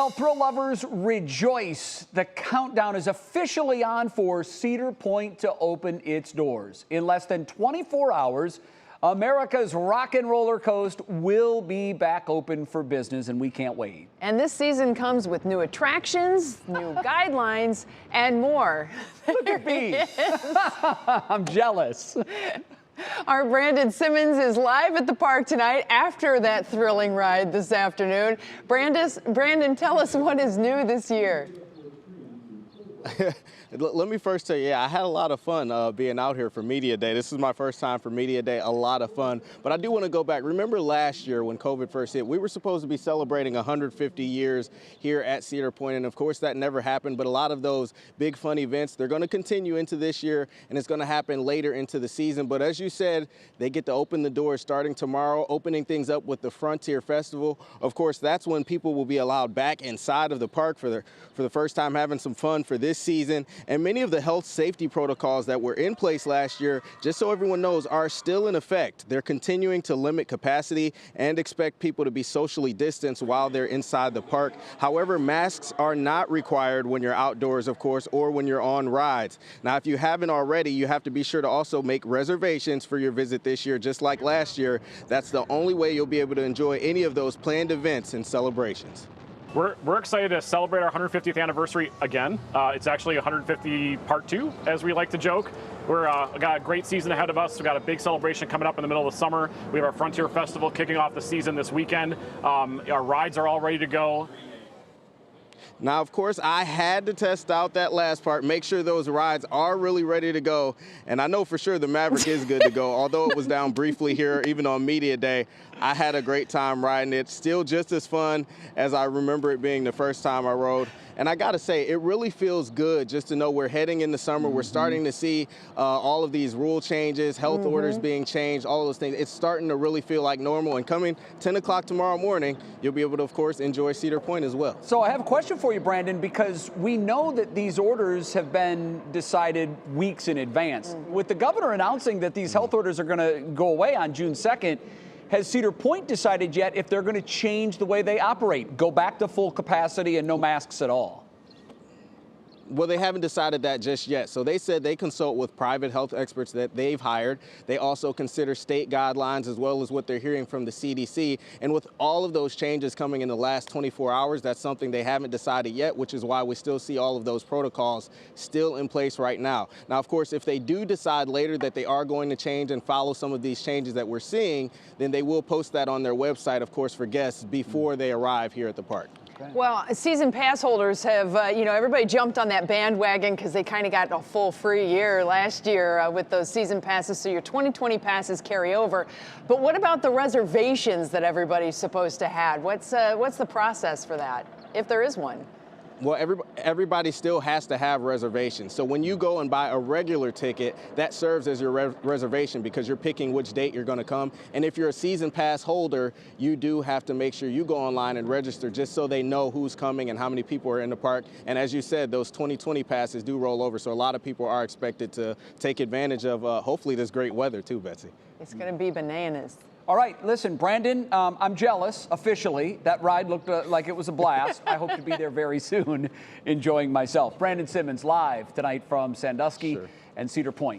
Well, thrill lovers rejoice. The countdown is officially on for Cedar Point to open its doors. In less than 24 hours, America's rock and roller coast will be back open for business, and we can't wait. And this season comes with new attractions, new guidelines, and more. Look at me. I'm jealous. Our Brandon Simmons is live at the park tonight after that thrilling ride this afternoon. Brandon, tell us what is new this year. Let me first tell you, I had a lot of fun being out here for Media Day. This is my first time for Media Day, a lot of fun. But I do want to go back. Remember last year when COVID first hit, we were supposed to be celebrating 150 years here at Cedar Point, and of course that never happened. But a lot of those big fun events, they're going to continue into this year, and it's going to happen later into the season. But as you said, they get to open the doors starting tomorrow, opening things up with the Frontier Festival. Of course, that's when people will be allowed back inside of the park for the first time, having some fun for this season. And many of the health safety protocols that were in place last year, just so everyone knows, are still in effect. They're continuing to limit capacity and expect people to be socially distanced while they're inside the park. However, masks are not required when you're outdoors, of course, or when you're on rides. Now, if you haven't already, you have to be sure to also make reservations for your visit this year, just like last year. That's the only way you'll be able to enjoy any of those planned events and celebrations. We're excited to celebrate our 150th anniversary again. It's actually 150 part 2, as we like to joke. We're got a great season ahead of us. We've got a big celebration coming up in the middle of the summer. We have our Frontier Festival kicking off the season this weekend. Our rides are all ready to go. Now, of course, I had to test out that last part, make sure those rides are really ready to go. And I know for sure the Maverick is good to go. Although it was down briefly here, even on Media Day, I had a great time riding it. Still just as fun as I remember it being the first time I rode. And I got to say, it really feels good just to know we're heading into summer. We're starting to see all of these rule changes, health orders being changed, all of those things. It's starting to really feel like normal. And coming 10 o'clock tomorrow morning, you'll be able to, of course, enjoy Cedar Point as well. So I have a question for you, Brandon, because we know that these orders have been decided weeks in advance. With the governor announcing that these health orders are going to go away on June 2nd, has Cedar Point decided yet if they're going to change the way they operate, go back to full capacity and no masks at all? Well, they haven't decided that just yet. So they said they consult with private health experts that they've hired. They also consider state guidelines as well as what they're hearing from the CDC. And with all of those changes coming in the last 24 hours, that's something they haven't decided yet, which is why we still see all of those protocols still in place right now. Now, of course, if they do decide later that they are going to change and follow some of these changes that we're seeing, then they will post that on their website, of course, for guests before they arrive here at the park. Well, season pass holders have, everybody jumped on that bandwagon because they kind of got a full free year last year with those season passes. So your 2020 passes carry over. But what about the reservations that everybody's supposed to have? What's the process for that, if there is one? Well, everybody still has to have reservations. So when you go and buy a regular ticket, that serves as your reservation because you're picking which date you're going to come. And if you're a season pass holder, you do have to make sure you go online and register just so they know who's coming and how many people are in the park. And as you said, those 2020 passes do roll over. So a lot of people are expected to take advantage of hopefully this great weather too, Betsy. It's going to be bananas. All right, listen, Brandon, I'm jealous, officially. That ride looked like it was a blast. I hope to be there very soon, enjoying myself. Brandon Simmons live tonight from Sandusky and Cedar Point.